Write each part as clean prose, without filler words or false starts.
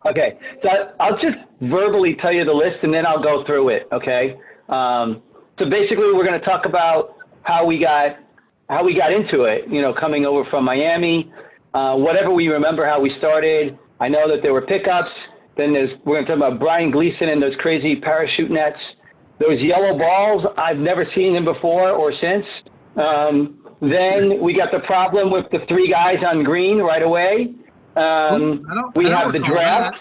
Okay, so I'll just verbally tell you the list, and then I'll go through it. Okay. So basically, we're going to talk about how we got into it. You know, coming over from Miami, whatever we remember how we started. I know that there were pickups. Then we're going to talk about Brian Gleason and those crazy parachute nets. Those yellow balls, I've never seen them before or since. Then we got the problem with the three guys on green right away. We have the draft.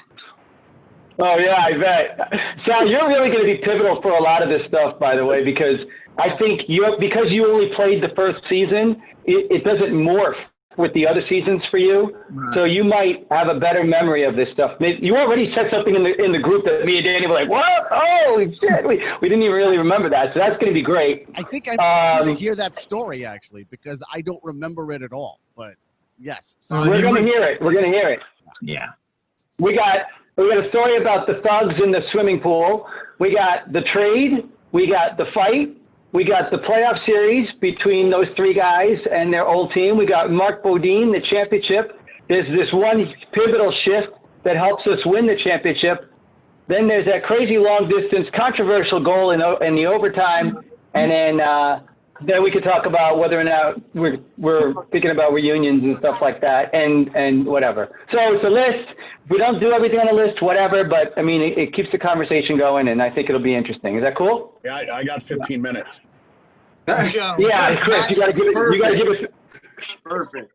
Oh, yeah, I bet. Sal, you're really going to be pivotal for a lot of this stuff, by the way, because I think because you only played the first season, it doesn't morph with the other seasons for you. Right. So you might have a better memory of this stuff. You already said something in the group that me and Danny were like, what? Oh, shit. We didn't even really remember that. So that's going to be great. I think I need to hear that story, actually, because I don't remember it at all. But, yes. So we're going to hear it. We're going to hear it. Yeah. We got a story about the thugs in the swimming pool. We got the trade. We got the fight. We got the playoff series between those three guys and their old team. We got Mark Bodine, the championship. There's this one pivotal shift that helps us win the championship. Then there's that crazy long distance controversial goal in the overtime. And then we could talk about whether or not we're thinking about reunions and stuff like that and whatever. So it's a list. If we don't do everything on the list, whatever, but I mean, it keeps the conversation going, and I think it'll be interesting. Is that cool? Yeah, I got 15 minutes. Yeah, Chris, you got to give it. Perfect.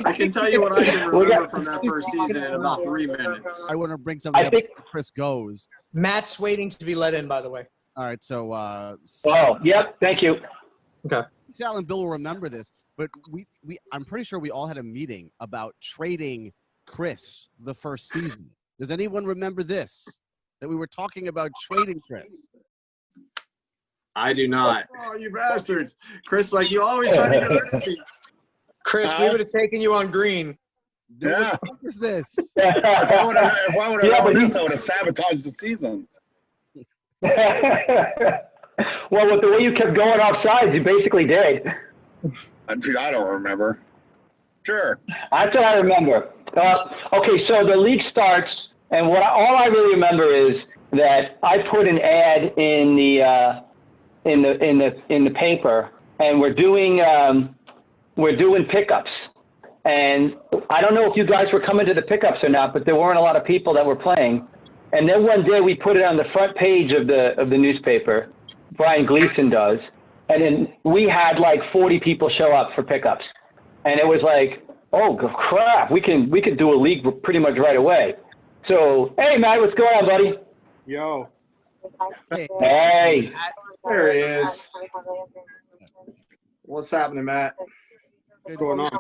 I can tell you what I can remember from that first season in about 3 minutes. I want to bring something up before Chris goes. Matt's waiting to be let in, by the way. All right, so. Yep, thank you. Okay. Sal and Bill will remember this, but I'm pretty sure we all had a meeting about trading Chris the first season. Does anyone remember this? That we were talking about trading Chris? I do not. Oh, you bastards. Chris, like you always try to get rid of me. Chris, we would have taken you on green. Yeah. What is this? If I would have known this, I would have sabotaged the season. Well, with the way you kept going off sides, you basically did. I don't remember. Sure. That's what I remember. Okay, so the league starts, and all I really remember is that I put an ad in the paper, and we're doing pickups. And I don't know if you guys were coming to the pickups or not, but there weren't a lot of people that were playing. And then one day we put it on the front page of the newspaper. Brian Gleason does, and then we had like 40 people show up for pickups, and it was like, oh crap, we could do a league pretty much right away. So hey Matt, what's going on, buddy? Yo. Hey. There he is. What's happening, Matt? What's going on?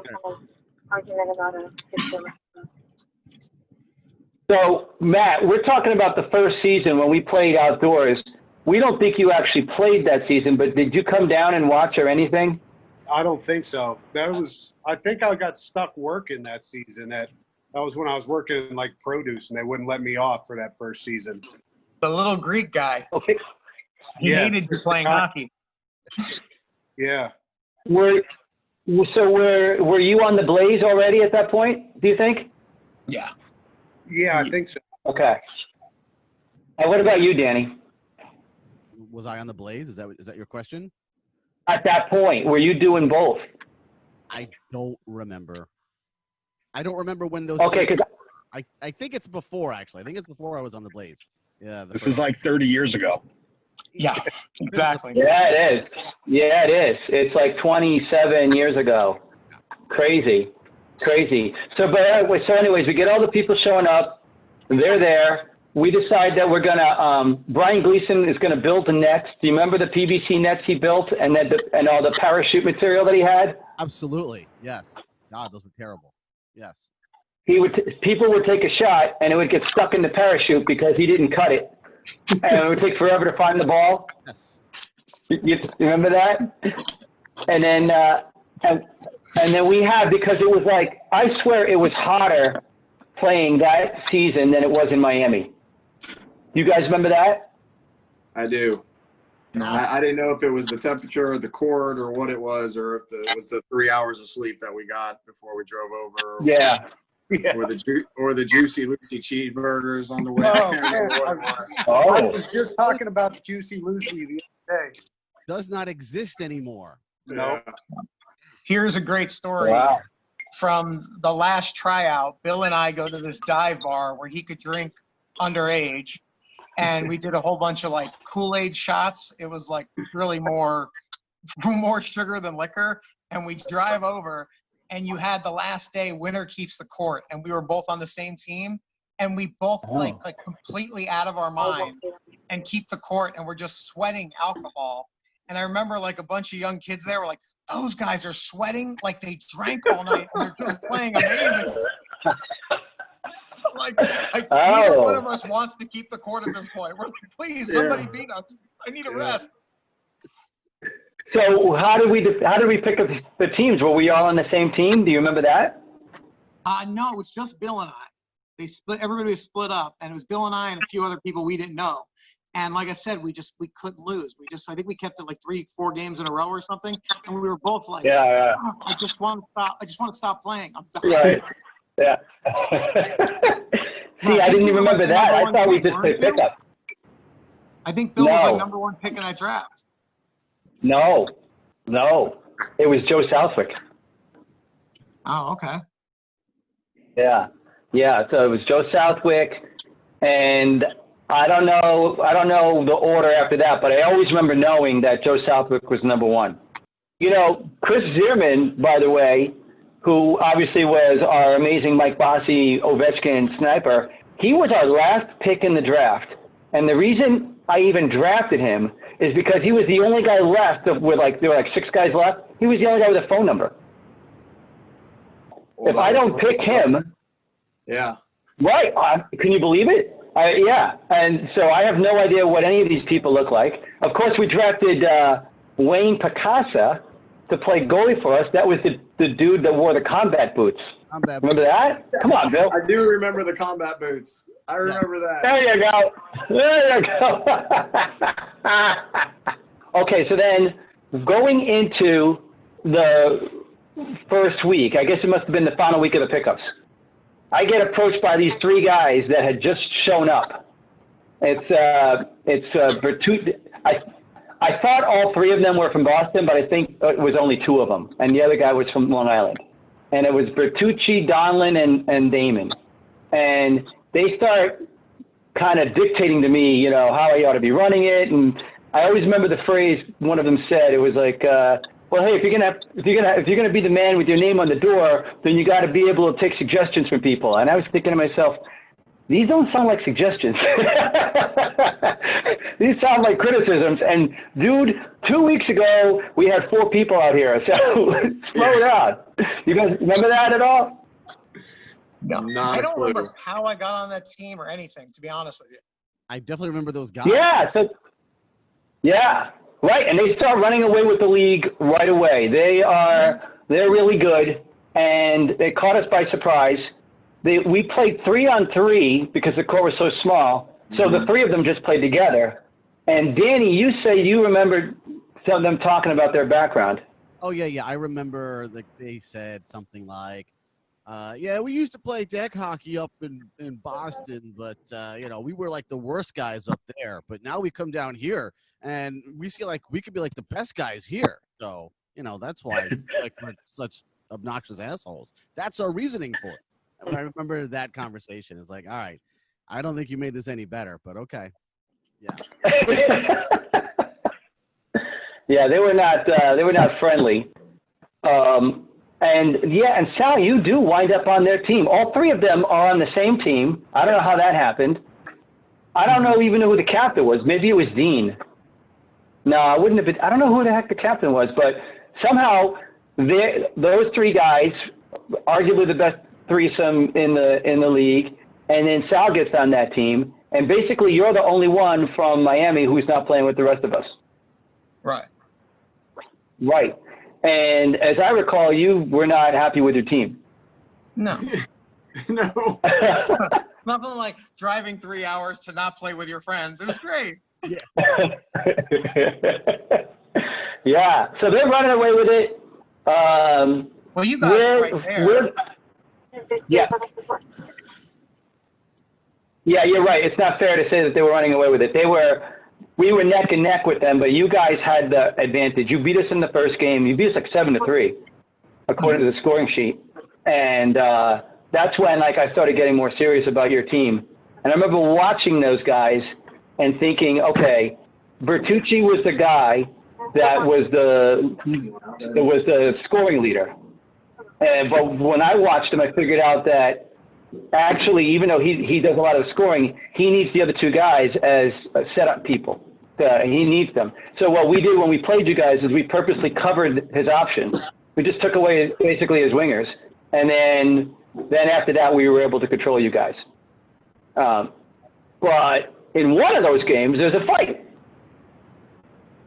So, Matt, we're talking about the first season when we played outdoors. We don't think you actually played that season, but did you come down and watch or anything? I don't think so. I think I got stuck working that season. That was when I was working in like produce, and they wouldn't let me off for that first season. The little Greek guy. Okay. He hated you playing hockey. Yeah. Were you on the Blaze already at that point, do you think? Yeah. Yeah, I think so. Okay. And what about you, Danny? Was I on the Blaze? Is that your question? At that point, were you doing both? I don't remember. I don't remember when those. Okay, because I think it's before, actually. I think it's before I was on the Blaze. Yeah. This is like 30 years ago. Yeah, exactly. Yeah, it is. Yeah, it is. It's like 27 years ago. Crazy. So, anyways, we get all the people showing up. They're there. We decide that we're gonna. Brian Gleason is gonna build the nets. Do you remember the PVC nets he built, and all the parachute material that he had? Absolutely. Yes. God, those were terrible. Yes. People would take a shot, and it would get stuck in the parachute because he didn't cut it, and it would take forever to find the ball. Yes. You remember that? And then and then we had, because it was like, I swear it was hotter playing that season than it was in Miami. You guys remember that? I do. I didn't know if it was the temperature or the cord or what it was, or if it was the 3 hours of sleep that we got before we drove over. Yeah. Yeah. Or the Juicy Lucy cheeseburgers on the way. Oh, I can't remember man. what it was. I Oh, was just talking about Juicy Lucy the other day. Does not exist anymore. No. Here's a great story. wow. From the last tryout. Bill and I go to this dive bar where he could drink underage, and we did a whole bunch of like Kool-Aid shots. It was like really more sugar than liquor. And we drive over, and you had the last day, winner keeps the court, and we were both on the same team, and we both like completely out of our mind and keep the court, and we're just sweating alcohol. And I remember like a bunch of young kids there were like, those guys are sweating like they drank all night and they're just playing amazing. like neither one of us wants to keep the court at this point. We're like, please, somebody beat us. I need a rest. So how did we pick up the teams? Were we all on the same team? Do you remember that? No, it was just Bill and I. Everybody was split up, and it was Bill and I and a few other people we didn't know. And like I said, we couldn't lose. I think we kept it like 3-4 games in a row or something. And we were both like, Yeah. oh, I just want to stop playing. I'm done. Right. Yeah. See, I didn't even remember that. I thought we just played pickup. I think Bill was like number 1 pick in that draft. No. It was Joe Southwick. Oh, okay. Yeah. So it was Joe Southwick, and I don't know the order after that, but I always remember knowing that Joe Southwick was number 1. You know, Chris Zierman, by the way, who obviously was our amazing Mike Bossy Ovechkin sniper, he was our last pick in the draft. And the reason I even drafted him is because he was the only guy left there were like 6 guys left. He was the only guy with a phone number. Well, if I don't pick him, yeah. Right. Can you believe it? Yeah. And so I have no idea what any of these people look like. Of course, we drafted Wayne Picasa to play goalie for us. That was the dude that wore the combat boots. Remember that? Come on, Bill. I do remember the combat boots. I remember that. There you go. Okay, so then going into the first week, I guess it must have been the final week of the pickups, I get approached by these 3 guys that had just shown up. It's Bertut. I thought all 3 of them were from Boston, but I think it was only 2 of them, and the other guy was from Long Island. And it was Bertucci, Donlin, and Damon. And they start kind of dictating to me, you know, how I ought to be running it. And I always remember the phrase one of them said. It was like, well, hey, if you're gonna be the man with your name on the door, then you got to be able to take suggestions from people. And I was thinking to myself, these don't sound like suggestions. These sound like criticisms. And dude, 2 weeks ago we had 4 people out here, so slow down. You guys remember that at all? No, I don't remember how I got on that team or anything, to be honest with you. I definitely remember those guys. Yeah, right. And they start running away with the league right away. They're really good, and they caught us by surprise. We played 3-on-3 because the court was so small. So the 3 of them just played together. And Danny, you say you remembered some of them talking about their background. Oh yeah. I remember they said something like, yeah, we used to play deck hockey up in Boston, but, you know, we were like the worst guys up there. But now we come down here and we see like we could be like the best guys here. So, you know, that's why like we're such obnoxious assholes. That's our reasoning for it. And I remember that conversation. It's like, all right, I don't think you made this any better, but okay. Yeah. Yeah, they were not friendly. And Sal, you do wind up on their team. All 3 of them are on the same team. I don't know how that happened. I don't even know who the captain was. Maybe it was Dean. No, I wouldn't have been. I don't know who the heck the captain was, but somehow those 3 guys, arguably the best threesome in the league, and then Sal gets on that team, and basically you're the only one from Miami who's not playing with the rest of us. Right. And as I recall, you were not happy with your team. No. No. Nothing like driving 3 hours to not play with your friends. It was great. Yeah. Yeah. So they're running away with it. Well, you guys are right there. Yeah. Yeah, you're right. It's not fair to say that they were running away with it. We were neck and neck with them, but you guys had the advantage. You beat us in the first game. You beat us like 7-3, according to the scoring sheet. And that's when I started getting more serious about your team. And I remember watching those guys and thinking, okay, Bertucci was the guy that was the scoring leader. But when I watched him, I figured out that actually, even though he does a lot of scoring, he needs the other two guys as setup people. He needs them. So what we did when we played you guys is we purposely covered his options. We just took away basically his wingers. And then after that, we were able to control you guys. But in one of those games, there's a fight.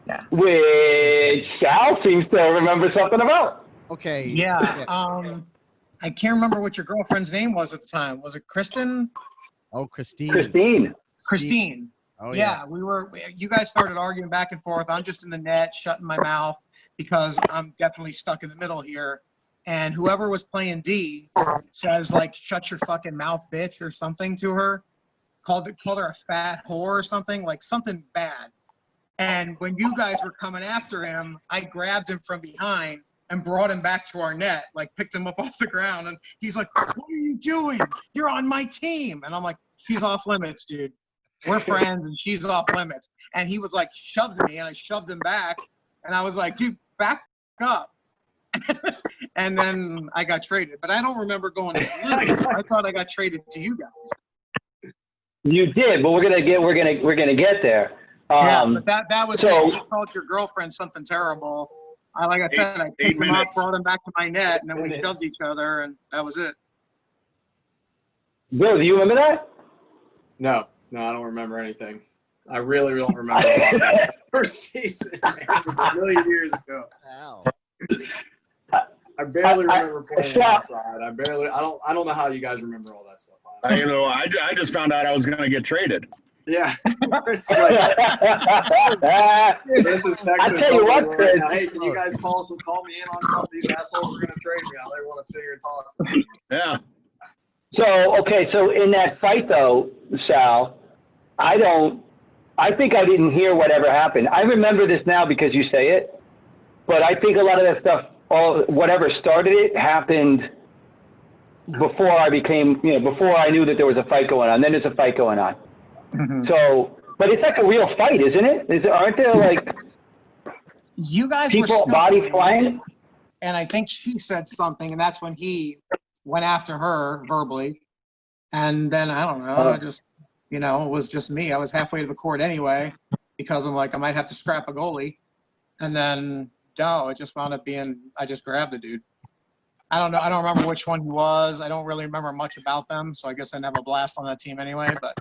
Yeah. Which Sal seems to remember something about. Okay. Yeah. I can't remember what your girlfriend's name was at the time. Was it Kristen? Oh, Christine. Christine. Oh, yeah. You guys started arguing back and forth. I'm just in the net, shutting my mouth because I'm definitely stuck in the middle here. And whoever was playing D says, shut your fucking mouth, bitch, or something to her. Called her a fat whore or something, something bad. And when you guys were coming after him, I grabbed him from behind and brought him back to our net, picked him up off the ground. And he's like, what are you doing? You're on my team. And I'm like, she's off limits, dude. We're friends and she's off limits. And he was shoved me and I shoved him back. And I was like, dude, back up. And then I got traded. But I don't remember going to limits. I thought I got traded to you guys. You did, but we're gonna get there. But that was so. it. You called your girlfriend something terrible. I picked him up, brought him back to my net, and then we shoved each other, and that was it. Bill, do you remember that? No, I don't remember anything. I really don't remember a lot of that first season. It was a million years ago. Wow. I barely remember playing outside. I don't know how you guys remember all that stuff. I just found out I was going to get traded. Yeah. This is Texas. Chris. Hey, can you guys call me in on something? These assholes are going to trade me. Now they want to sit here and talk to me. Yeah. So in that fight though, Sal, I think I didn't hear whatever happened. I remember this now because you say it, but I think a lot of that stuff, whatever started it, happened before I before I knew that there was a fight going on. Then there's a fight going on. Mm-hmm. So, but it's a real fight, isn't it? Aren't there you guys people were body flying? And I think she said something, and that's when he went after her verbally. And then I don't know, I just it was just me. I was halfway to the court anyway because I'm I might have to scrap a goalie. And then it just wound up being I just grabbed the dude. I don't know. I don't remember which one he was. I don't really remember much about them, so I guess I didn't have a blast on that team anyway. But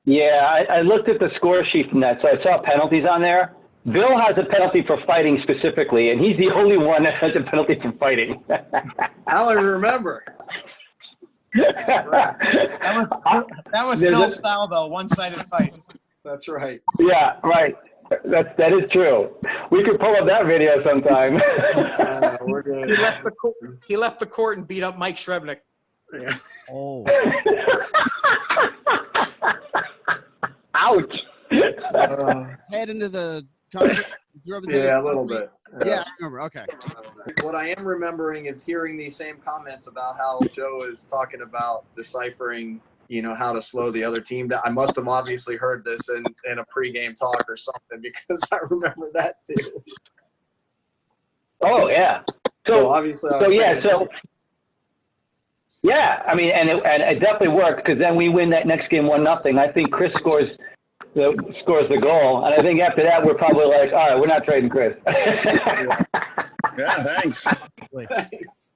yeah, I looked at the score sheet from that, so I saw penalties on there. Bill has a penalty for fighting specifically, and he's the only one that has a penalty for fighting. I don't even remember. That was Bill's style, though, one-sided fight. That's right. Yeah, right. That is true. We could pull up that video sometime. We're good. He left the court and beat up Mike Shrebnick. Yeah. Oh. Ouch. Head into the concert. Yeah, a little bit. Yeah, I remember. Okay. What I am remembering is hearing these same comments about how Joe is talking about deciphering, how to slow the other team down. I must have obviously heard this in a pregame talk or something because I rememur that too. Oh yeah. So obviously. Yeah, I mean, and it definitely worked because then we win that next game 1-0. I think Chris scores the goal, and I think after that we're probably all right, we're not trading Chris. Yeah, thanks. Thanks.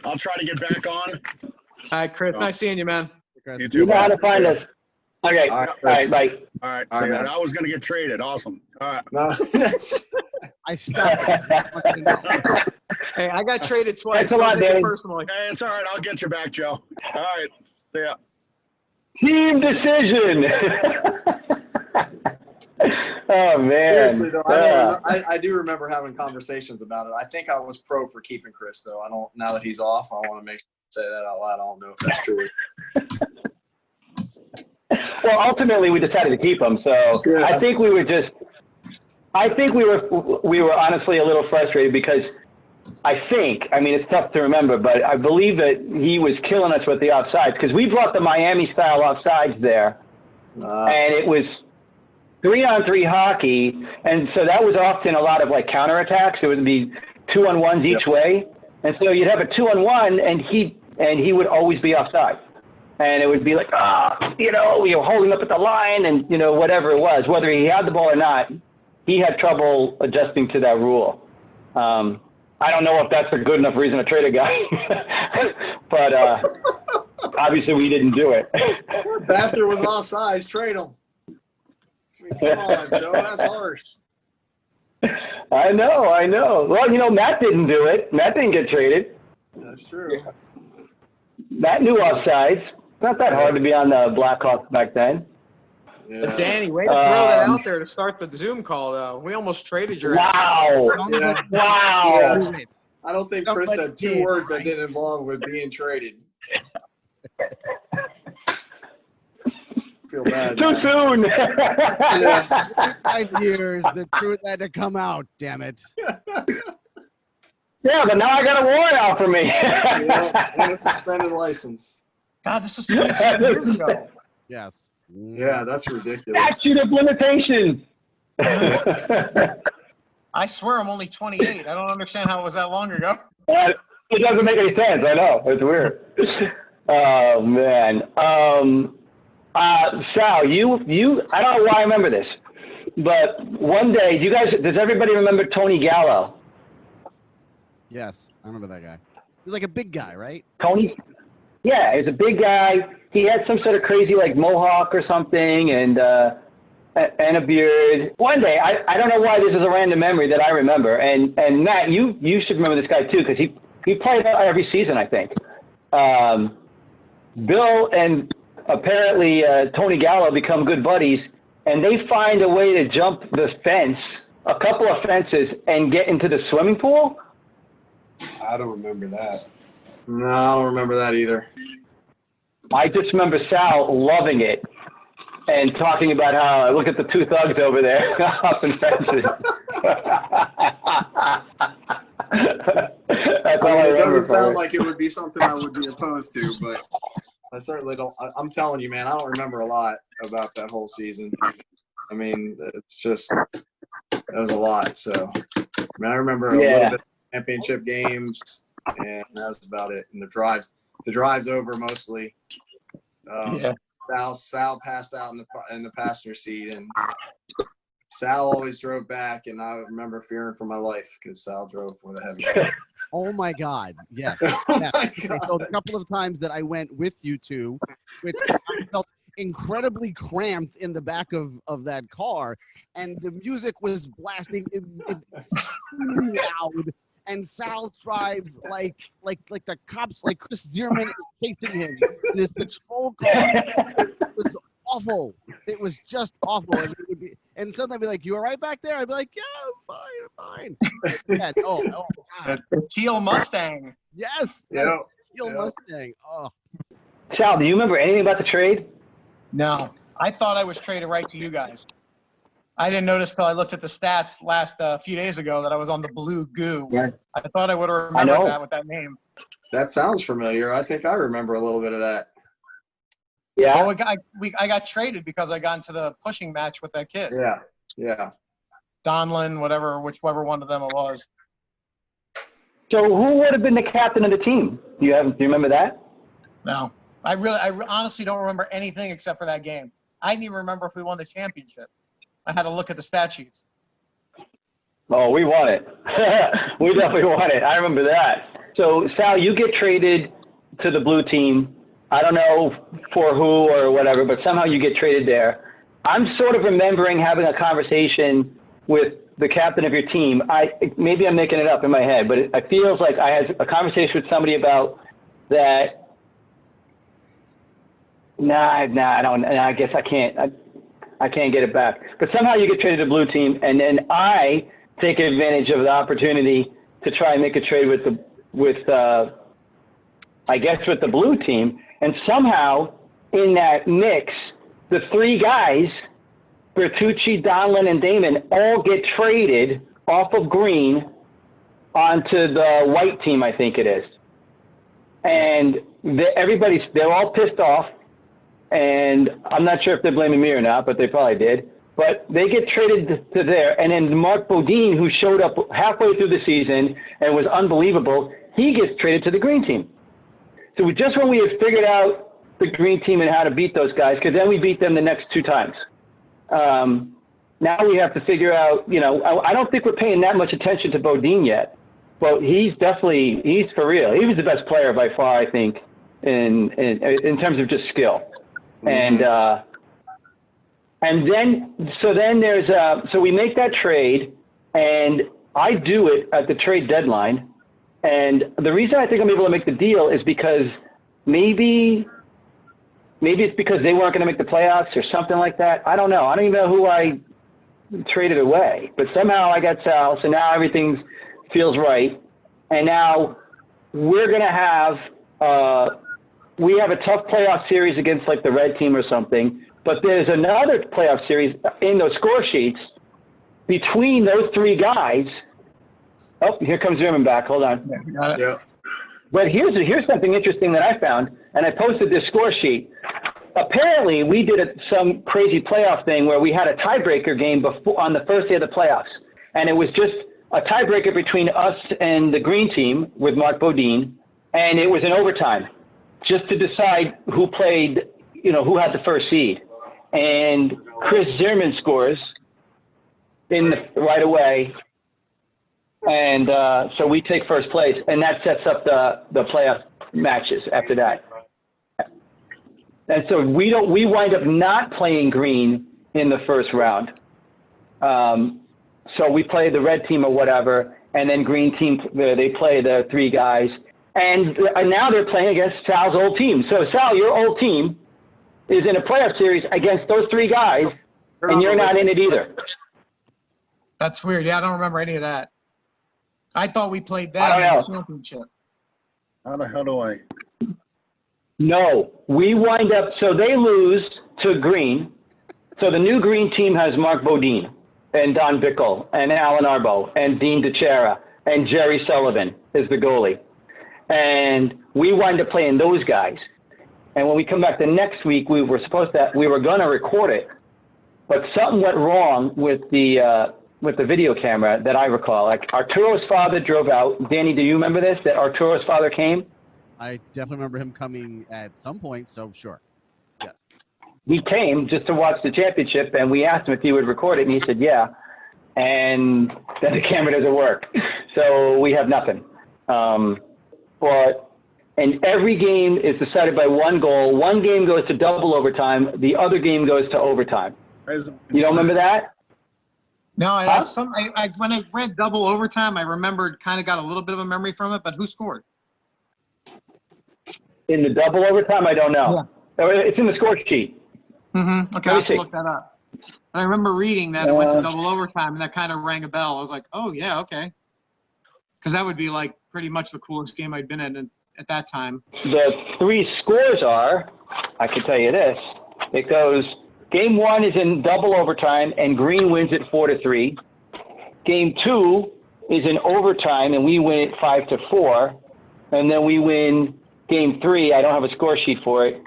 I'll try to get back on. All right, Chris. Nice seeing you, man. You too. You know how to find us. Okay. All right. Bye. All right. So I was going to get traded. Awesome. All right. No. I stopped. Hey, I got traded twice. Thanks a lot, Danny. Personally. Hey, it's all right. I'll get you back, Joe. All right. See ya. Team decision. Oh man. Seriously though, I do remember having conversations about it. I think I was pro for keeping Chris though. I don't. Now that he's off, I want to say that out loud. I don't know if that's true. Well, ultimately, we decided to keep him. So Yeah. I think we were honestly a little frustrated because I mean, it's tough to remember, but I believe that he was killing us with the offsides because we brought the Miami style offsides there, and it was 3-on-3 hockey, and so that was often a lot of like counterattacks. It would be 2-on-1s each way, and so you'd have a 2-on-1, and he would always be offside. And it would be like, we were holding up at the line and, whatever it was, whether he had the ball or not, he had trouble adjusting to that rule. I don't know if that's a good enough reason to trade a guy, but obviously we didn't do it. That bastard was offsides. Trade him. Come on, Joe. That's harsh. I know. Well, Matt didn't do it. Matt didn't get traded. That's true. Matt knew offsides. Not that hard to be on the Blackhawks back then. Yeah. But Danny, way to throw that out there to start the Zoom call, though. We almost traded your ass. Yeah. Wow. I don't think Chris said two words that didn't involve with being traded. Feel bad. Too soon. Yeah. 5 years, the truth had to come out, damn it. Yeah, but now I got a warrant out for me. Yeah, and a suspended license. God, this was 27 years ago. Yes. Yeah, that's ridiculous. Statute of limitations. I swear I'm only 28. I don't understand how it was that long ago. It doesn't make any sense. I know. It's weird. Oh, man. Sal, you, I don't know why I remember this, but one day, does everybody remember Tony Gallo? Yes, I remember that guy. He was like a big guy, right? Tony? Yeah, he was a big guy. He had some sort of crazy like mohawk or something and a beard. One day, I don't know why this is a random memory that I remember. And Matt, you should remember this guy too because he played every season, I think. Bill and apparently Tony Gallo become good buddies, and they find a way to jump the fence, a couple of fences, and get into the swimming pool. I don't remember that. No, I don't remember that either. I just remember Sal loving it and talking about how, look at the two thugs over there hopping fences. That's all I It remember. doesn't sound like it would be something I would be opposed to, but I certainly don't. I'm telling you, man, I don't remember a lot about that whole season. I mean, it's just, it was a lot. So, I mean, I remember a little bit of championship games, and that was about it. And the drives over mostly. Sal passed out in the passenger seat, and Sal always drove back, and I remember fearing for my life because Sal drove with a heavy car. Oh my God! Yes. Oh yes. my Okay, God. so a couple of times that I went with you two, which I felt incredibly cramped in the back of that car, and the music was blasting extremely loud, and Sal drives like the cops, like Chris Zierman is chasing him in his patrol car. It was awful. It was just awful. And sometimes I'd be like, "You all right back there?" I'd be like, "Yeah, I'm fine." Yeah, oh God. The teal Mustang. Yes. Yeah. Teal Mustang. Oh. Sal, do you remember anything about the trade? No, I thought I was traded right to you guys. I didn't notice till I looked at the stats last few days ago that I was on the blue goo. Yeah. I thought I would have remembered that with that name. That sounds familiar. I think I remember a little bit of that. Yeah. Well, I got traded because I got into the pushing match with that kid. Yeah. Donlin, whichever one of them it was. So who would have been the captain of the team? Do you remember that? No, I honestly don't remember anything except for that game. I didn't even remember if we won the championship. I had to look at the stat sheets. Oh, we won it. We definitely won it. I remember that. So, Sal, you get traded to the blue team. I don't know for who or whatever, but somehow you get traded there. I'm sort of remembering having a conversation with the captain of your team. Maybe I'm making it up in my head, but it feels like I had a conversation with somebody about that. I don't. I guess I can't. I can't get it back. But somehow you get traded to blue team, and then I take advantage of the opportunity to try and make a trade with the blue team. And somehow in that mix, the three guys, Bertucci, Donlin, and Damon, all get traded off of green onto the white team, I think it is. And they're all pissed off. And I'm not sure if they're blaming me or not, but they probably did. But they get traded to there. And then Mark Bodine, who showed up halfway through the season and was unbelievable, he gets traded to the green team. So just when we had figured out the green team and how to beat those guys, because then we beat them the next two times. Now we have to figure out, I don't think we're paying that much attention to Bodine yet. But he's for real. He was the best player by far, I think, in terms of just skill. Mm-hmm. So we make that trade, and I do it at the trade deadline. And the reason I think I'm able to make the deal is because maybe it's because they weren't going to make the playoffs or something like that. I don't know. I don't even know who I traded away, but somehow I got Sal. So now everything feels right. And now we're going to have, we have a tough playoff series against like the red team or something, but there's another playoff series in those score sheets between those three guys. Oh, here comes Zimmerman back. Hold on. Yeah, got it. Yeah. But here's something interesting that I found, and I posted this score sheet. Apparently, we did some crazy playoff thing where we had a tiebreaker game on the first day of the playoffs, and it was just a tiebreaker between us and the green team with Mark Bodine, and it was in overtime, just to decide who played, who had the first seed. And Chris Zimmerman scores right away. And so we take first place, and that sets up the playoff matches after that. And so we wind up not playing green in the first round. So we play the red team or whatever, and then green team, they play the three guys. And now they're playing against Sal's old team. So Sal, your old team is in a playoff series against those three guys, and you're not in it either. That's weird. Yeah, I don't remember any of that. I thought we played that in the championship. How the hell do I? No, we wind up, so they lose to green. So the new green team has Mark Bodine and Don Bickle and Alan Arbo and Dean DeChara and Jerry Sullivan is the goalie. And we wind up playing those guys. And when we come back the next week, we were going to record it, but something went wrong with the video camera that I recall. Like Arturo's father drove out. Danny, do you remember this, that Arturo's father came? I definitely remember him coming at some point, so sure. Yes. He came just to watch the championship, and we asked him if he would record it, and he said, yeah. And then the camera doesn't work. So we have nothing. And every game is decided by one goal. One game goes to double overtime. The other game goes to overtime. You don't remember that? No, when I read double overtime, I remembered, kind of got a little bit of a memory from it, but who scored? In the double overtime, I don't know. Yeah. It's in the score sheet. Mm-hmm. Okay, I'll have to look that up. And I remember reading that it went to double overtime, and that kind of rang a bell. I was like, oh, yeah, okay. Because that would be like pretty much the coolest game I'd been in at that time. The three scores are, I can tell you this, it goes, game one is in double overtime, and Green wins it 4-3. Game two is in overtime, and we win it 5-4. And then we win game three. I don't have a score sheet for it,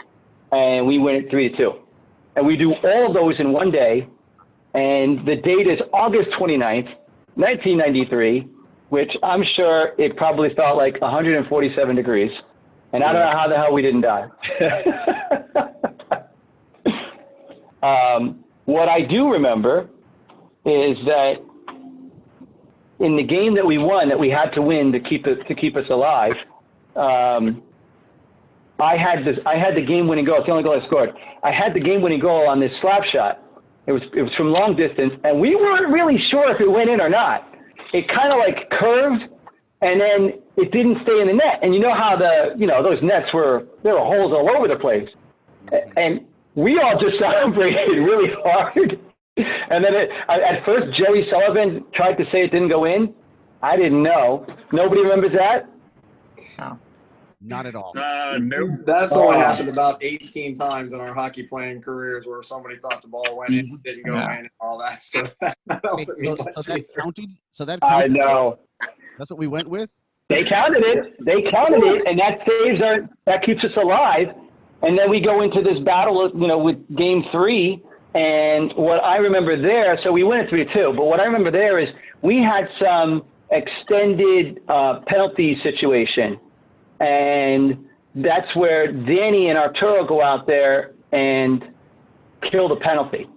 and we win it 3-2. And we do all of those in one day, and the date is August 29th, 1993, which I'm sure it probably felt like 147 degrees. And I don't know how the hell we didn't die. What I do remember is that in the game that we won, that we had to win to keep us alive, I had the game-winning goal. It's the only goal I scored. I had the game-winning goal on this slap shot. It was from long distance, and we weren't really sure if it went in or not. It kind of like curved, and then it didn't stay in the net. And you know how those nets there were holes all over the place. And we all just celebrated really hard. And then at first, Joey Sullivan tried to say it didn't go in. I didn't know. Nobody remembers that? No. Not at all. No. That's only happened about 18 times in our hockey playing careers where somebody thought the ball went in, didn't go in, and all that stuff. So that counted? So that counted? I know. That's what we went with? They counted it. And that keeps us alive. And then we go into this battle, with Game 3. And what I remember there, so we win it 3-2. But what I remember there is we had some extended penalty situation. And that's where Danny and Arturo go out there and kill the penalty. Do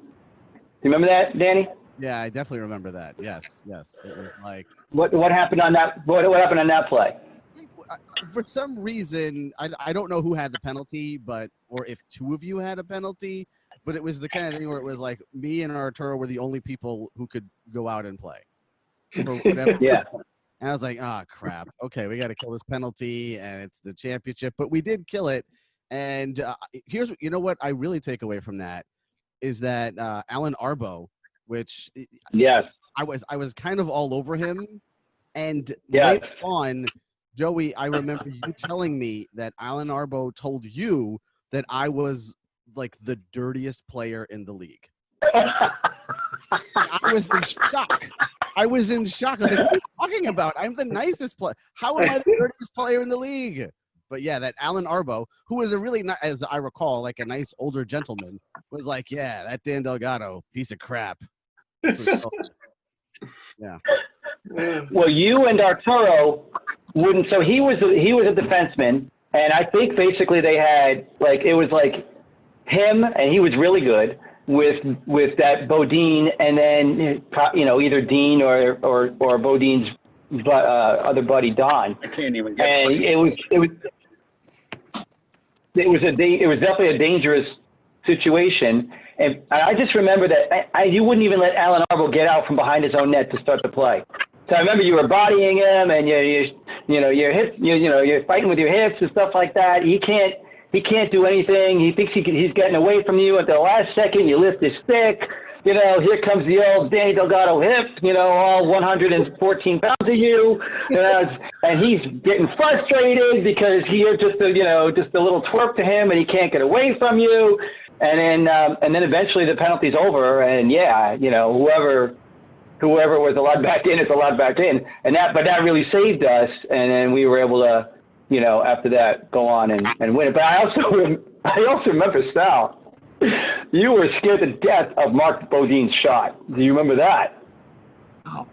you remember that, Danny? Yeah, I definitely remember that. Yes. It was like what happened on that? What happened on that play? For some reason, I don't know who had the penalty, or if two of you had a penalty, but it was the kind of thing where it was like me and Arturo were the only people who could go out and play. For whatever. Yeah. And I was like, crap. Okay, we got to kill this penalty, and it's the championship. But we did kill it. And you know what I really take away from that is that Alan Arbo, which yes, I was kind of all over him. And yes. later on, Joey, I remember you telling me that Alan Arbo told you that I was like the dirtiest player in the league. I was in shock. I was like, what are you talking about? I'm the nicest player. How am I the dirtiest player in the league? But yeah, that Alan Arbo, who was a really nice, as I recall, like a nice older gentleman, was like, yeah, that Dan Delgado, piece of crap. Yeah. Well, you and Arturo wouldn't. So he was a defenseman, and I think basically they had it was him, and he was really good with that Bodine, and then either Dean or Bodine's other buddy Don. I can't even get. And it was definitely a dangerous situation. And I just remember that you wouldn't even let Alan Arbo get out from behind his own net to start the play. So I remember you were bodying him, and you're fighting with your hips and stuff like that. He can't do anything. He thinks he's getting away from you. At the last second, you lift his stick. Here comes the old Danny Delgado hip. All 114 pounds of you, and he's getting frustrated because you're just a little twerp to him, and he can't get away from you. And then eventually the penalty's over, and whoever was allowed back in is allowed back in, but that really saved us, and then we were able to, after that, go on and win it. But I also remember, Sal, you were scared to death of Mark Bodine's shot. Do you remember that? Oh,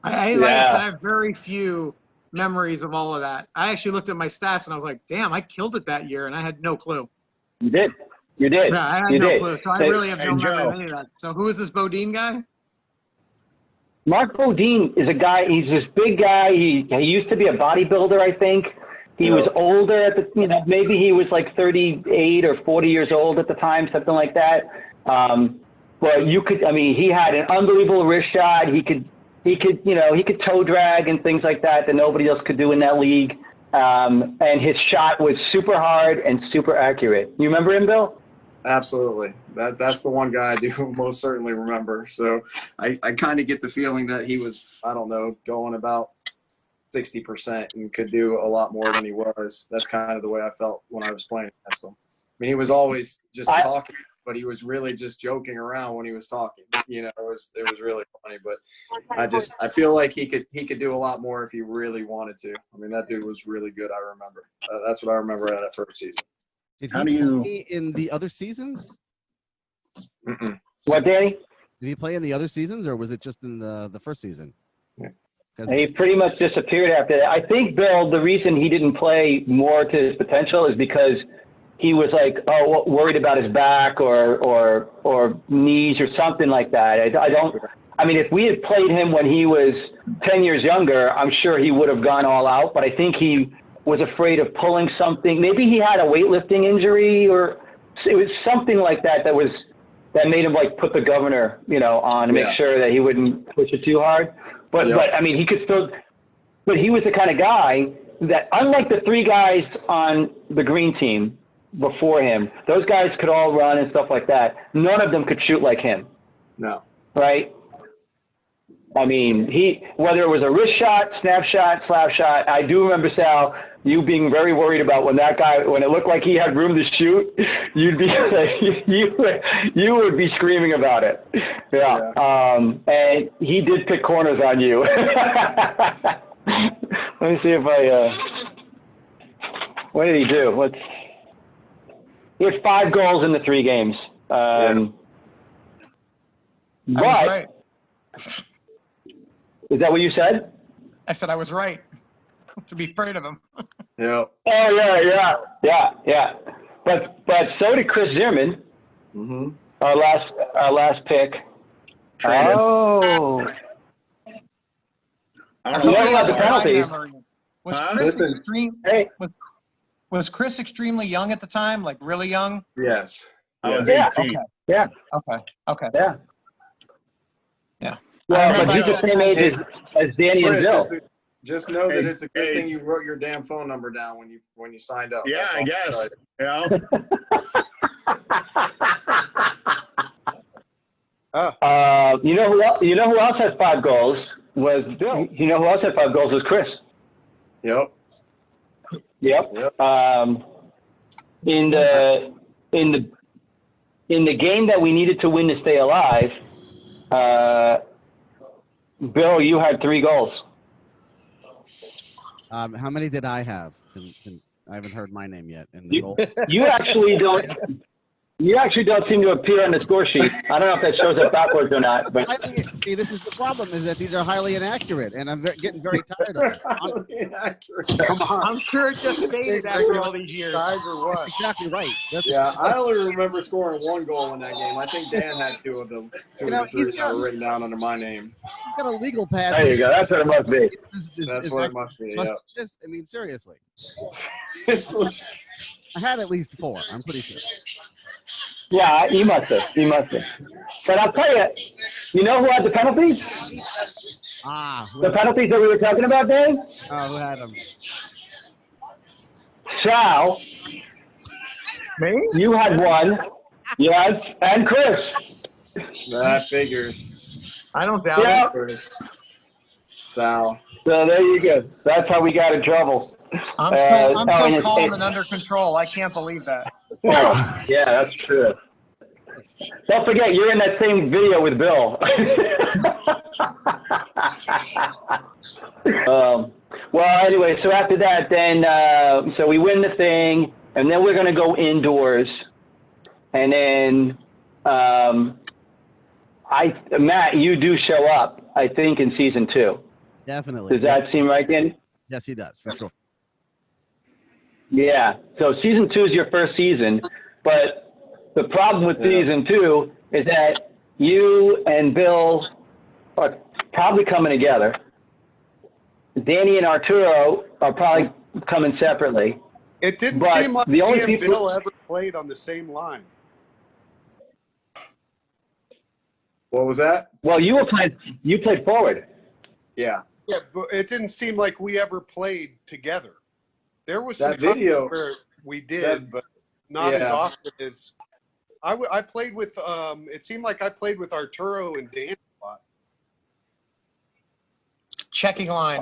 I have very few memories of all of that. I actually looked at my stats and I was like, damn, I killed it that year, and I had no clue. You did. Yeah, I had no clue. So I really have no memory of any of that. So who is this Bodine guy? Mark Bodine is a guy. He's this big guy. He used to be a bodybuilder, I think. He was older at the, maybe he was 38 or 40 years old at the time, something like that. But he had an unbelievable wrist shot. He could toe drag and things like that nobody else could do in that league. And his shot was super hard and super accurate. You remember him, Bill? Absolutely. That's the one guy I do most certainly remember. So I kind of get the feeling that he was, I don't know, going about 60% and could do a lot more than he was. That's kind of the way I felt when I was playing against him. I mean, he was always just talking, but he was really just joking around when he was talking. It was really funny, but I feel like he could do a lot more if he really wanted to. I mean, that dude was really good. I remember. That's what I remember out of that first season. Did he play in the other seasons? Mm-mm. What, Danny? Did he play in the other seasons, or was it just in the first season? Yeah. He pretty much disappeared after that. I think, Bill, the reason he didn't play more to his potential is because he was worried about his back or knees or something like that. If we had played him when he was 10 years younger, I'm sure he would have gone all out, but I think he was afraid of pulling something. Maybe he had a weightlifting injury, or it was something like that that made him put the governor, on to make sure that he wouldn't push it too hard. But he could still. But he was the kind of guy that, unlike the three guys on the green team, before him, those guys could all run and stuff like that. None of them could shoot like him. No. Right? I mean, whether it was a wrist shot, snap shot, slap shot, I do remember, Sal, you being very worried about when it looked like he had room to shoot, you'd be you would be screaming about it. Yeah. And he did pick corners on you. Let me see if what did he do? He had 5 goals in the 3 games. I was right. Is that what you said? I said I was right. To be afraid of him. Yeah. Oh yeah. But so did Chris Zierman. Mm-hmm. Our last pick. Traded. Oh. I don't You know know about the penalties. Was Huh? Chris Listen. was Chris extremely young at the time? Like really young? Yes. I was Yeah. 18. Okay. Yeah. Okay. Yeah. Yeah. Well, I but he's the same age as Danny and Chris, Bill. just know that it's a good Hey. thing you wrote your damn phone number down when you signed up. Yeah, That's I all guess. I'm You know who else has 5 goals was Bill. You know who else had 5 goals was Chris. Yep. Yep. In the game that we needed to win to stay alive, Bill, you had 3 goals. How many did I have? I haven't heard my name yet in the goal. You actually don't. You actually don't seem to appear on the score sheet. I don't know if that shows up backwards or not, but See, this is the problem: is that these are highly inaccurate, and I'm getting very tired of it. Inaccurate. Come on. I'm sure it just faded after all these years. Guys or what? Exactly right. Yeah, I only remember scoring 1 goal in that game. I think Dan had 2 of them. 2 You know, of the 3 he's that got- were written down under my name. He's got a legal pad. there you go. That's what it must be. That's what it must be, yeah. I mean, seriously, It's like- I had at least 4. I'm pretty sure. Yeah, he must have. But I'll tell you, you know who had the penalties? The penalties that we were talking about, Dave? Who had them? Sal. Me? You had 1. Yes, and Chris. That figures. I don't doubt Yeah. it. Chris. Sal. So there you go. That's how we got in trouble. I'm and so it's- calm and under control. I can't believe that. Yeah, that's true. Don't forget, you're in that same video with Bill. Well, anyway, so after that, then, so we win the thing, and then we're going to go indoors. And then, Matt, you do show up, I think, in season 2. Definitely. Does that seem right, Danny? Yes, he does, for sure. Yeah. So season 2 is your first season, but the problem with season 2 is that you and Bill are probably coming together. Danny and Arturo are probably coming separately. It didn't But seem like the only me and people- Bill ever played on the same line. What was that? Well, you played forward. Yeah. Yeah, but it didn't seem like we ever played together. There was That some times video- where we did, that- but not as yeah. often as I played with. It seemed like I played with Arturo and Dan a lot. Checking line.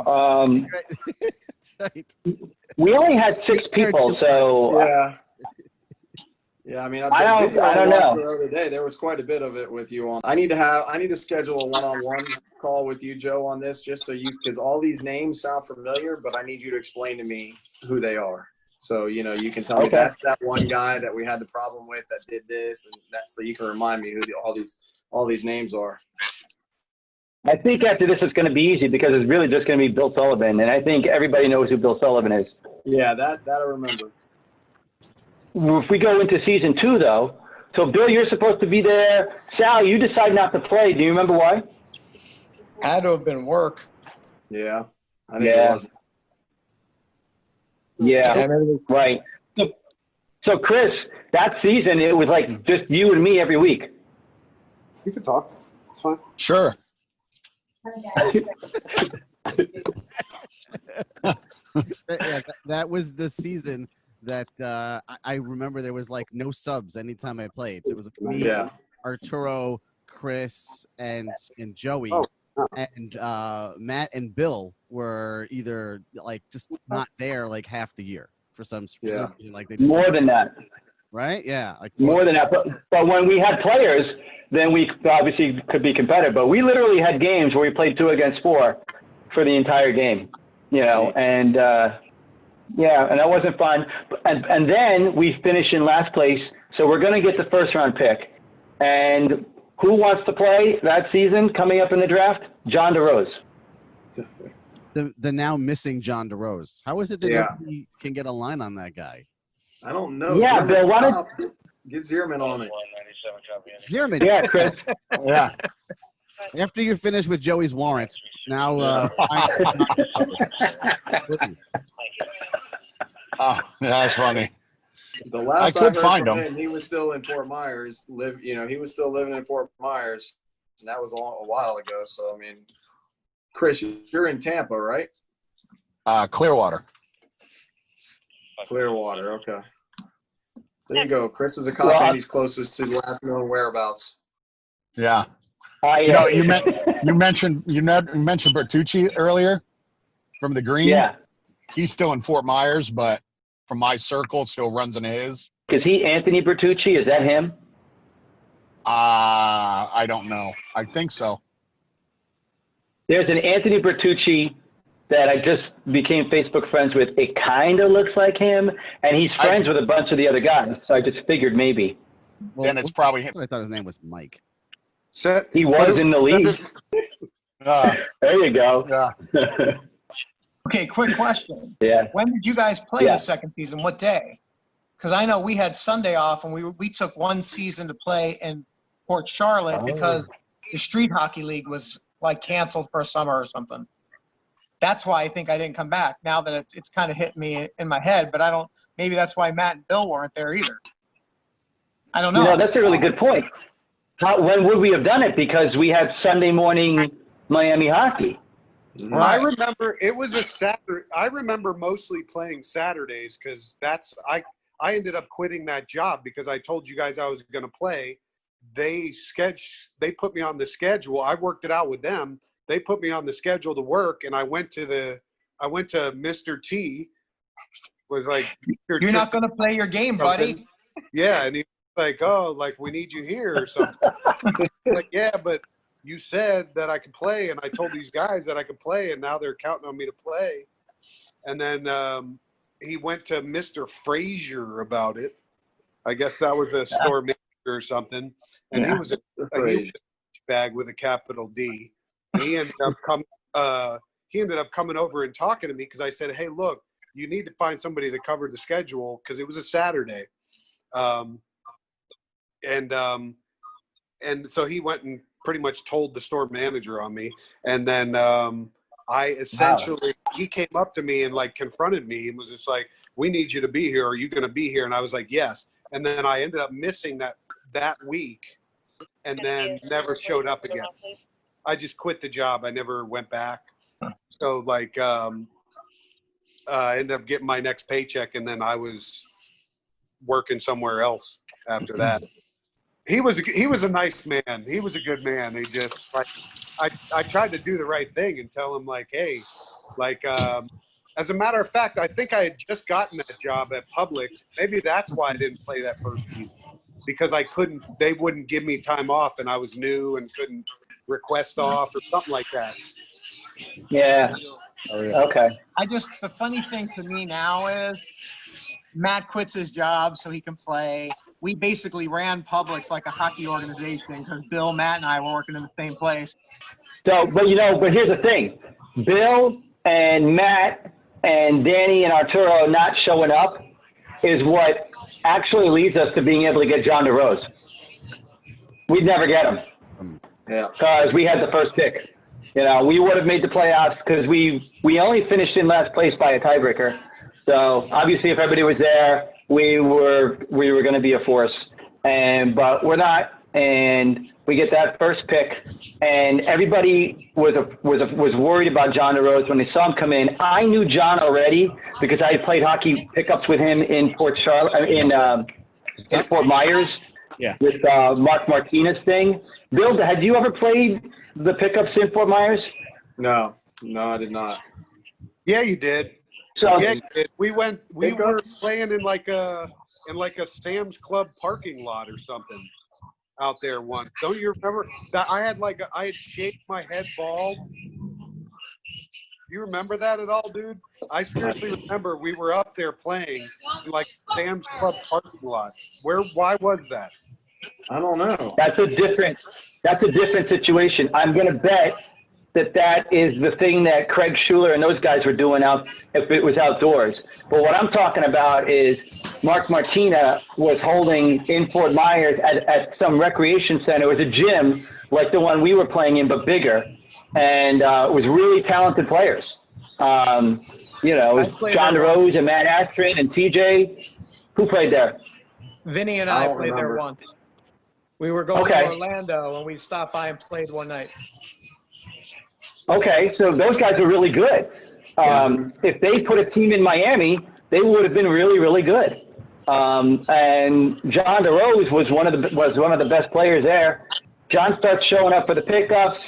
That's right. We only had 6 people, so Yeah. Yeah, I mean, I don't the know. The other day, there was quite a bit of it with you on. I need to schedule a one-on-one call with you, Joe, on this, just so because all these names sound familiar, but I need you to explain to me who they are. So you can tell me that's that one guy that we had the problem with that did this, and that, so you can remind me who all these names are. I think after this it's going to be easy because it's really just going to be Bill Sullivan, and I think everybody knows who Bill Sullivan is. Yeah, that I remember. If we go into season 2, though, so Bill, you're supposed to be there. Sal, you decide not to play. Do you remember why? Had to have been work. Yeah, I think it was. Yeah, right. So Chris, that season it was like just you and me every week. You can talk. It's fine. Sure. Yeah, that was the season that I remember there was like no subs anytime I played. So it was like me, Yeah. Arturo, Chris, and Joey. Oh. And Matt and Bill were either like just not there like half the year for some reason, like they just, More than that. right? Yeah, like More than that. But when we had players, then we obviously could be competitive. But we literally had games where we played 2 against 4 for the entire game, you know, and and that wasn't fun. And then we finished in last place, so we're going to get the first round pick. And who wants to play that season coming up in the draft? John DeRose. The now missing John DeRose. How is it that nobody can get a line on that guy? I don't know. Yeah, Zierman, Bill, why don't get Zierman on it. Zierman. Yeah, Chris. Yeah. After you're finished with Joey's warrant, now Oh, that's funny. The last I could heard find from him. he was still in Fort Myers. He was still living in Fort Myers, and that was a while ago. So I mean, Chris, you're in Tampa, right? Clearwater. Clearwater, okay. So there you go. Chris is a copy, and he's closest to last known whereabouts. Yeah. You mentioned Bertucci earlier from the Green. Yeah. He's still in Fort Myers, but from my circle, still runs in his. Is he Anthony Bertucci? Is that him? I don't know. I think so. There's an Anthony Bertucci that I just became Facebook friends with. It kind of looks like him, and he's friends with a bunch of the other guys. So I just figured maybe. Then it's probably him. I thought his name was Mike. He was in the league. There you go. Yeah. Okay, quick question. Yeah. When did you guys play the second season? What day? Because I know we had Sunday off, and we took one season to play in Port Charlotte because the street hockey league was like canceled for a summer or something. That's why I think I didn't come back. Now that it's kind of hit me in my head, but I don't. Maybe that's why Matt and Bill weren't there either. I don't know. No, that's a really good point. When would we have done it? Because we had Sunday morning Miami hockey. Well, I remember it was a Saturday. I remember mostly playing Saturdays because I ended up quitting that job because I told you guys I was going to play. They put me on the schedule. I worked it out with them. They put me on the schedule to work, and I went to Mr. T. Was like, you're not going to play your game, buddy. Yeah, and he's like, oh, like we need you here or something. Like, yeah, but you said that I could play, and I told these guys that I could play, and now they're counting on me to play. And then he went to Mr. Frazier about it. I guess that was a store manager or something. And he was a bag with a capital D. And he ended up coming over and talking to me because I said, hey, look, you need to find somebody to cover the schedule because it was a Saturday. And so he went and pretty much told the store manager on me. And then he came up to me and like confronted me and was just like, we need you to be here. Are you going to be here? And I was like, yes. And then I ended up missing that week and then never showed up again. I just quit the job. I never went back. So like, I ended up getting my next paycheck and then I was working somewhere else after that. He was a nice man. He was a good man. He just like I tried to do the right thing and tell him like, hey, like as a matter of fact, I think I had just gotten that job at Publix. Maybe that's why I didn't play that first season because they wouldn't give me time off and I was new and couldn't request off or something like that. Yeah. Oh, yeah. Okay. The funny thing to me now is Matt quits his job so he can play. We basically ran Publix like a hockey organization because Bill, Matt, and I were working in the same place. So, but here's the thing. Bill and Matt and Danny and Arturo not showing up is what actually leads us to being able to get John DeRose. We'd never get him. Yeah. Because we had the first pick. We would have made the playoffs because we only finished in last place by a tiebreaker. So obviously if everybody was there, we were going to be a force, but we're not. and we get that first pick, and everybody was worried about John DeRose when they saw him come in. I knew John already because I had played hockey pickups with him in Fort Myers. Yeah. With Mark Martinez thing. Bill, had you ever played the pickups in Fort Myers? No, I did not. Yeah, you did. So Yeah, you did. We were playing in like a Sam's Club parking lot or something out there once. Don't you remember that I had shaved my head bald? You remember that at all, dude? I seriously remember we were up there playing in like Sam's Club parking lot. Why was that? I don't know. That's a different situation. I'm going to bet that is the thing that Craig Schuler and those guys were doing out if it was outdoors. But what I'm talking about is Mark Martina was holding in Fort Myers at some recreation center. It was a gym like the one we were playing in, but bigger, and it was really talented players. It was John DeRose and Matt Astrid and TJ. Who played there? Vinny and I played there once. We were going to Orlando, and we stopped by and played one night. Okay, so those guys are really good. If they put a team in Miami, they would have been really, really good. And John DeRose was one of the best players there. John starts showing up for the pickups,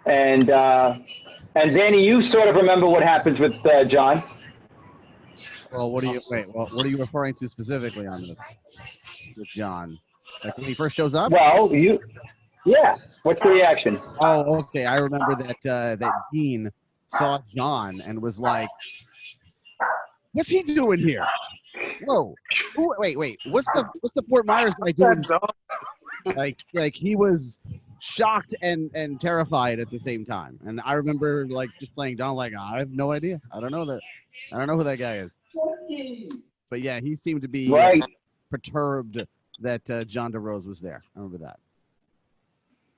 and Danny, you sort of remember what happens with John. Well, what are you referring to specifically on this with John? Like when he first shows up? Well, yeah. What's the reaction? Oh, okay. I remember that Dean saw John and was like, "What's he doing here? Whoa! Ooh, wait. What's the Fort Myers guy doing?" Like he was shocked and terrified at the same time. And I remember like just playing John like, I have no idea. I don't know who that guy is. But yeah, he seemed to be perturbed that John DeRose was there. I remember that.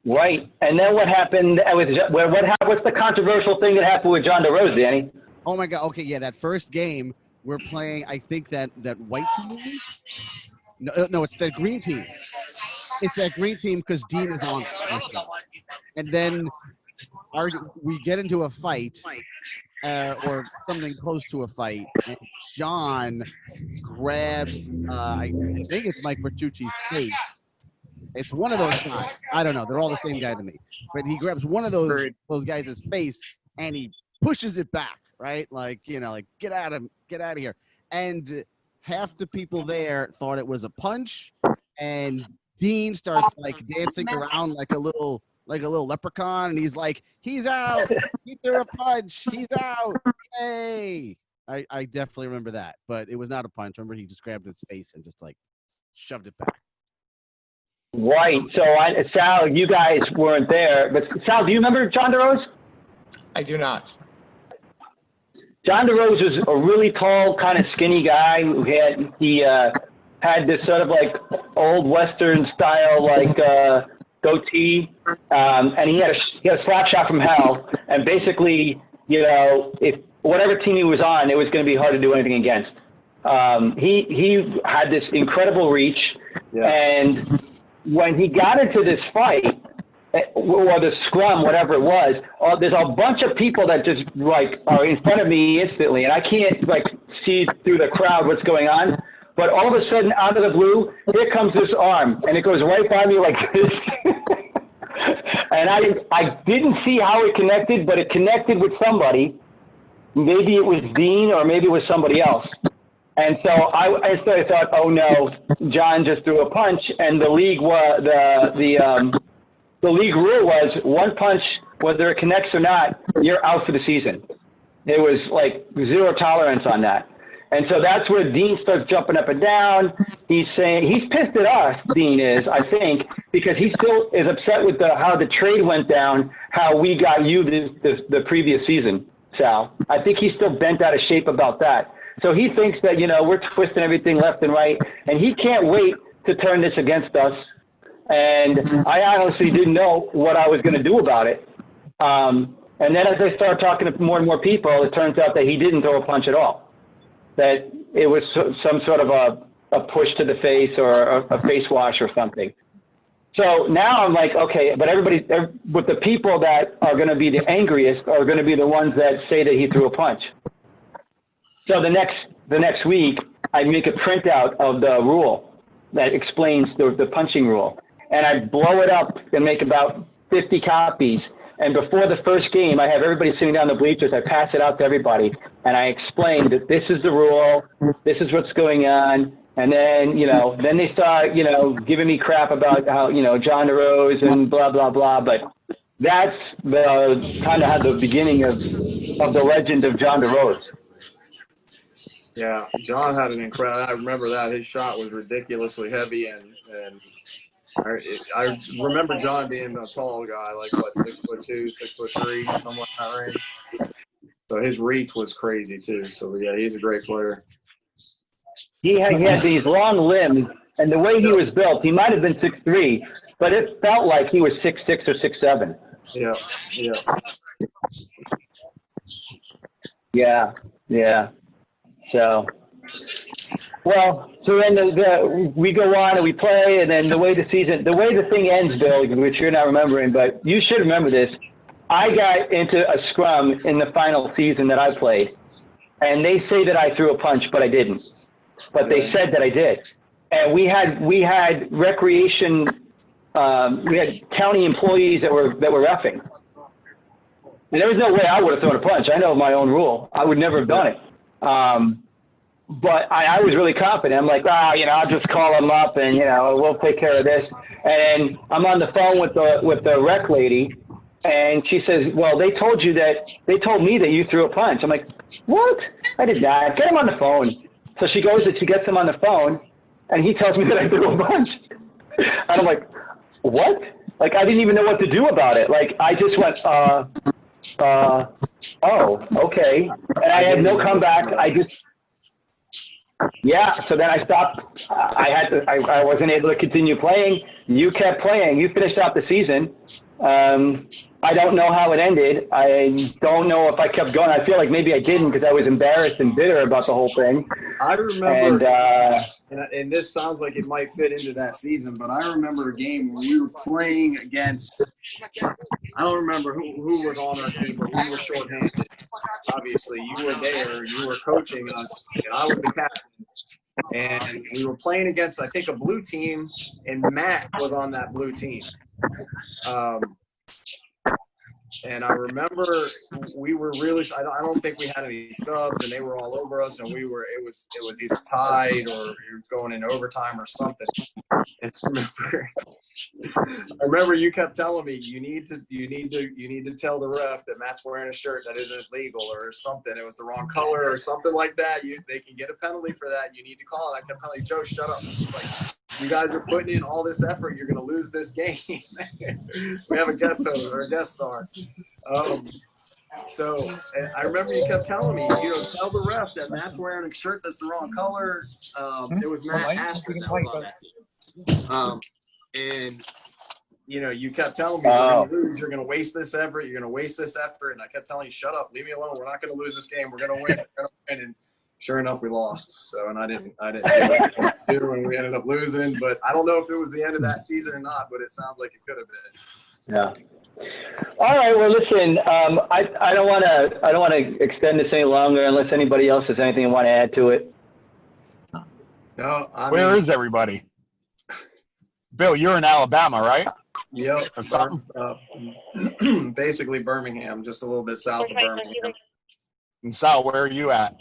Right. And then what happened? What's the controversial thing that happened with John DeRose, Danny? Oh my God. Okay, yeah, that first game we're playing. I think that white team. No, it's that green team. It's that green team because Dean is on. And then we get into a fight. Or something close to a fight, and John grabs, I think it's Mike Bertucci's face. It's one of those guys. I don't know. They're all the same guy to me. But he grabs one of those guys' face, and he pushes it back, right? Like, get out of here. And half the people there thought it was a punch, and Dean starts, like, dancing around like a little leprechaun, and he's like, he's out. He threw a punch. He's out. Yay. I definitely remember that, but it was not a punch. Remember, he just grabbed his face and just like shoved it back. Right. So Sal, you guys weren't there, but Sal, do you remember John DeRose? I do not. John DeRose was a really tall, kind of skinny guy who had this sort of like old Western style, like, goatee, and he had a slap shot from hell, and basically, if whatever team he was on, it was going to be hard to do anything against. He had this incredible reach, and when he got into this fight, or the scrum, whatever it was, there's a bunch of people that just like are in front of me instantly, and I can't like see through the crowd what's going on. But all of a sudden, out of the blue, here comes this arm, and it goes right by me like this. And I didn't see how it connected, but it connected with somebody. Maybe it was Dean, or maybe it was somebody else. And so I thought, oh no, John just threw a punch, and the league the league rule was one punch, whether it connects or not, you're out for the season. It was like zero tolerance on that. And so that's where Dean starts jumping up and down. He's saying he's pissed at us, Dean is, I think, because he still is upset with how the trade went down, how we got you the previous season, Sal. I think he's still bent out of shape about that. So he thinks that, we're twisting everything left and right, and he can't wait to turn this against us. And I honestly didn't know what I was going to do about it. And then as I started talking to more and more people, it turns out that he didn't throw a punch at all. That it was some sort of a push to the face or a face wash or something. So now I'm like, okay, but with the people that are going to be the angriest are going to be the ones that say that he threw a punch. So the next week, I make a printout of the rule that explains the punching rule, and I blow it up and make about 50 copies. And before the first game, I have everybody sitting down the bleachers. I pass it out to everybody, and I explain that this is the rule, this is what's going on. And then, then they start, giving me crap about how, John DeRose and blah, blah, blah. But that's kind of how the beginning of the legend of John DeRose. Yeah, John had an incredible. I remember that his shot was ridiculously heavy, and I remember John being a tall guy, like 6'2", 6'3", something like that range. So his reach was crazy too. So yeah, he's a great player. He had these long limbs, and the way he was built, he might have been 6'3", but it felt like he was 6'6" or 6'7". Yeah. So then we go on and we play, and then the way the thing ends, Bill, which you're not remembering, but you should remember this. I got into a scrum in the final season that I played, and they say that I threw a punch, but I didn't. But they said that I did. And we had recreation, we had county employees that were reffing. And there was no way I would have thrown a punch. I know my own rule. I would never have done it. But I was really confident. I'm like, I'll just call them up and, we'll take care of this. And I'm on the phone with the rec lady, and she says, well, they told me that you threw a punch. I'm like, what? I did not. Get him on the phone. So she goes and she gets him on the phone, and he tells me that I threw a punch. And I'm like, what? Like, I didn't even know what to do about it. Like, I just went, oh, okay. And I had no comeback. So then I stopped. I wasn't able to continue playing. You kept playing. You finished out the season. I don't know how it ended. I don't know if I kept going. I feel like maybe I didn't because I was embarrassed and bitter about the whole thing. I remember, and this sounds like it might fit into that season, but I remember a game where we were playing against, I don't remember who was on our team, but we were shorthanded. Obviously, you were there, you were coaching us, and I was the captain. And we were playing against, I think, a blue team, and Matt was on that blue team. And I remember we were really, I don't think we had any subs, and they were all over us, and it was either tied or it was going into overtime or something. And I remember you kept telling me you need to tell the ref that Matt's wearing a shirt that isn't legal or something. It was the wrong color or something like that. They can get a penalty for that. You need to call it. I kept telling you, Joe, shut up. It's like, you guys are putting in all this effort. You're going to lose this game. We have a guest host or a guest star. So I remember you kept telling me, tell the ref that Matt's wearing a shirt that's the wrong color. It was Matt Ashton that was on that team. And, you kept telling me, we're going to lose. You're going to waste this effort. You're going to waste this effort. And I kept telling you, shut up. Leave me alone. We're not going to lose this game. We're going to win. And sure enough, we lost. So, and I didn't do, and we ended up losing. But I don't know if it was the end of that season or not, but it sounds like it could have been. Yeah. All right. Well, listen, I don't want to extend this any longer unless anybody else has anything they want to add to it. No. Where is everybody? Bill, you're in Alabama, right? Yep. Or something? Basically Birmingham, just a little bit south of Birmingham. And Sal, where are you at?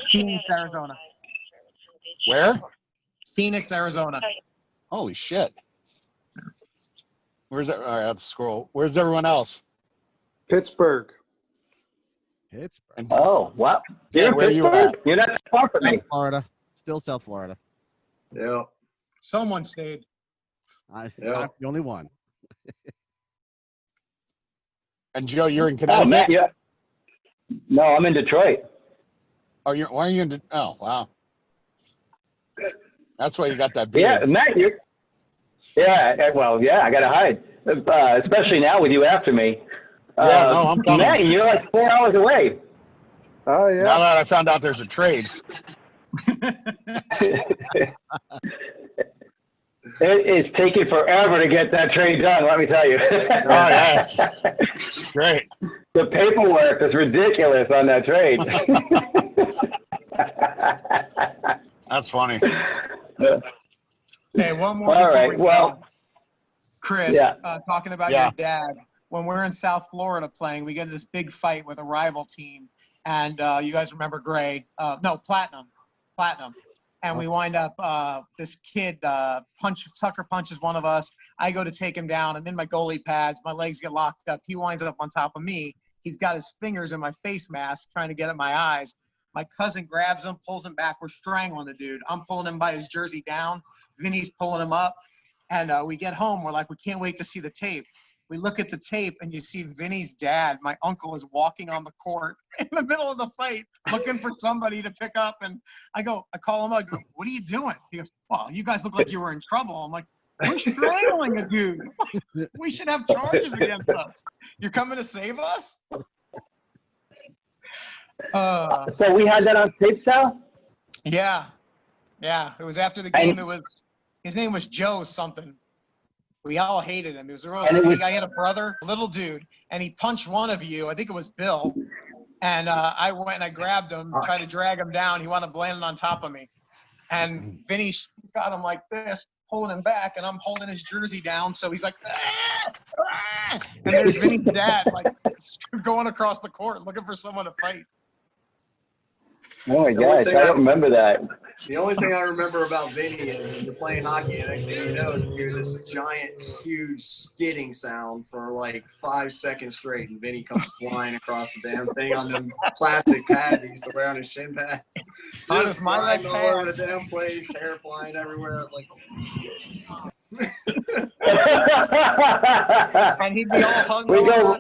Phoenix, Arizona. Where? Phoenix, Arizona. Holy shit. Where's that? All right, I have to scroll. Where's everyone else? Pittsburgh. Oh, wow. Yeah, where are you at? You're not far from me. South Florida. Still South Florida. Yeah. Someone stayed. I'm the only one. And Joe, you're in Connecticut? Oh, Matt, yeah. No, I'm in Detroit. Oh, why are you in? Oh, wow. That's why you got that beard. Yeah, Matt, I got to hide, especially now with you after me. No, I'm coming. Matt, you're like 4 hours away. Oh, yeah. Now that I found out there's a trade. It is taking forever to get that trade done, let me tell you. Oh, yeah. It's great. The paperwork is ridiculous on that trade. That's funny. Hey, one more. All before right, we well, go. Chris, yeah. Talking about Yeah. your dad. When we're in South Florida playing, we get in this big fight with a rival team. And you guys remember Gray? Platinum. And we wind up, this kid sucker punches one of us. I go to take him down. I'm in my goalie pads. My legs get locked up. He winds up on top of me. He's got his fingers in my face mask trying to get at my eyes. My cousin grabs him, pulls him back. We're strangling the dude. I'm pulling him by his jersey down. Vinny's pulling him up. And we get home. We're like, we can't wait to see the tape. We look at the tape, and you see Vinny's dad, my uncle, is walking on the court in the middle of the fight, looking for somebody to pick up. And I call him up. I go, what are you doing? He goes, well, you guys look like you were in trouble. I'm like, we're strangling a dude. We should have charges against us. You're coming to save us? So we had that on tape, Sal? Yeah. It was after the game. His name was Joe something. We all hated him. He was a real skinny guy. He had a brother, a little dude, and he punched one of you. I think it was Bill. And I went and I grabbed him, tried to drag him down. He wound up landing on top of me. And Vinny got him like this, pulling him back, and I'm holding his jersey down. So he's like, ah! And there's Vinny's dad, like, going across the court looking for someone to fight. Oh, my gosh. I don't remember that. The only thing I remember about Vinny is you're playing hockey, and next thing you know, you hear this giant, huge skidding sound for like 5 seconds straight, and Vinny comes flying across the damn thing on them plastic pads he used to wear on his shin pads. Just sliding all over the damn place, hair flying everywhere. I was like, oh, shit. And he'd be all hungover.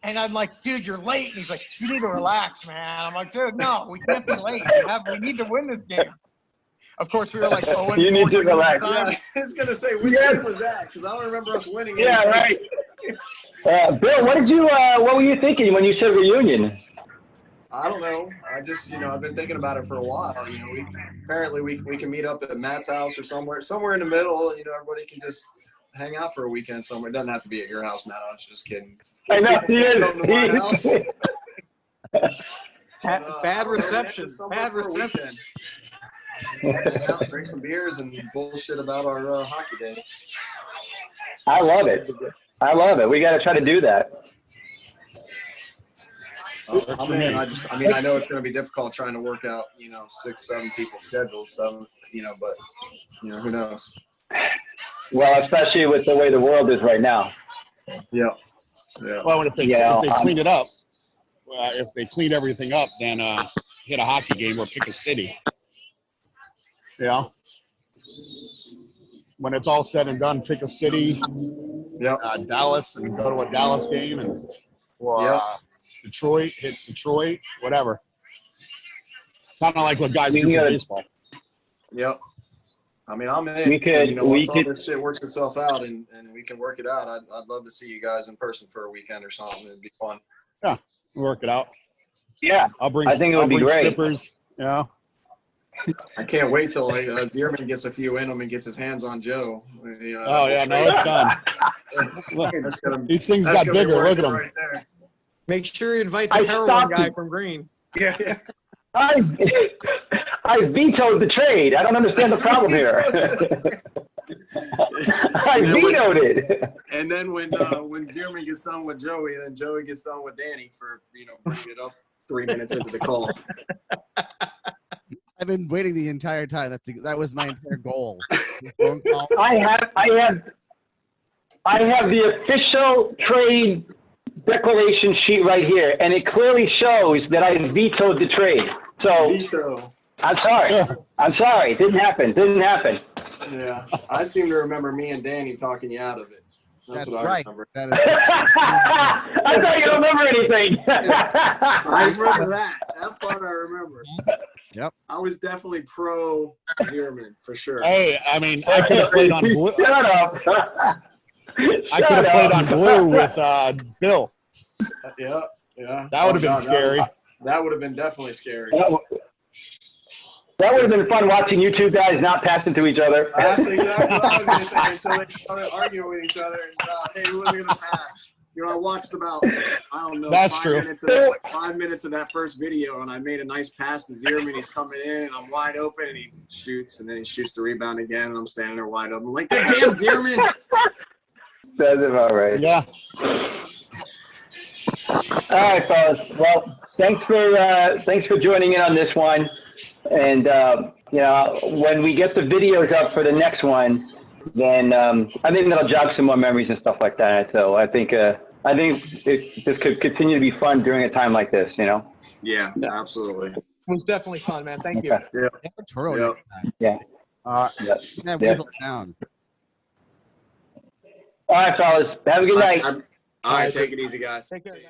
And I'm like, dude, you're late. And he's like, you need to relax, man. I'm like, dude, no, we can't be late. We need to win this game. Of course, we were like, oh, you need to relax. Yeah, I was going to say, which game was that? Because I don't remember us winning. Yeah, right. Bill, what were you thinking when you said reunion? I don't know. I just, I've been thinking about it for a while. We can meet up at Matt's house or somewhere in the middle. Everybody can just hang out for a weekend somewhere. It doesn't have to be at your house, Matt. I was just kidding. I know, Bad reception. Bad reception. Drink some beers and bullshit about our hockey day. I love it. We got to try to do that. I know it's going to be difficult trying to work out, 6-7 people's schedules. So, but who knows? Well, especially with the way the world is right now. Yeah. Well, if they clean it up, if they clean everything up, then hit a hockey game or pick a city. When it's all said and done, pick a city. Dallas, and go to a Dallas game, or Detroit, hit Detroit, whatever. Kind of like what guys do in baseball. Yep. I'm in. Once all this shit works itself out and we can work it out, I'd love to see you guys in person for a weekend or something. It'd be fun. Yeah, we'll work it out. Yeah, I think it would be great. Strippers, I can't wait till Zierman gets a few in him and gets his hands on Joe. It's done. These things got bigger. Look at them. Right there. Make sure you invite the heroin guy from Green. Yeah. I vetoed the trade. I don't understand the problem here. I vetoed it. And then when Zierman gets done with Joey, then Joey gets done with Danny for bringing it up 3 minutes into the call. I've been waiting the entire time. That was my entire goal. I have the official trade declaration sheet right here, and it clearly shows that I vetoed the trade. So Veto. I'm sorry. I'm sorry. Didn't happen. Yeah, I seem to remember me and Danny talking you out of it. That's what I remember. That is I thought you don't remember anything. I remember that. That part I remember. Yep. I was definitely pro Zierman for sure. Hey, I could have played on blue. Shut up. I could have played on blue with Bill. Yeah. That would have been scary. That would have been definitely scary. That would have been fun watching you two guys not passing to each other. That's exactly what I was going to say. So they started arguing with each other and hey, who was going to pass? You know, I watched about, I don't know, That's 5 true. minutes of that first video, and I made a nice pass to Zierman. He's coming in, and I'm wide open, and he shoots, and then he shoots the rebound again, and I'm standing there wide open. I'm like, damn, Zierman! That's about right. Yeah. All right, fellas. Well, thanks for joining in on this one. And you know, when we get the videos up for the next one, then I think that'll jog some more memories and stuff like that. So I think this could continue to be fun during a time like this. You know. Yeah, absolutely. It was definitely fun, man. Thank you. Okay. Yeah. Turo Yeah. next time. Yeah. Yeah, Yeah. Weasel down. All right, fellas. Have a good night. All right, take it easy, guys. Take care, guys.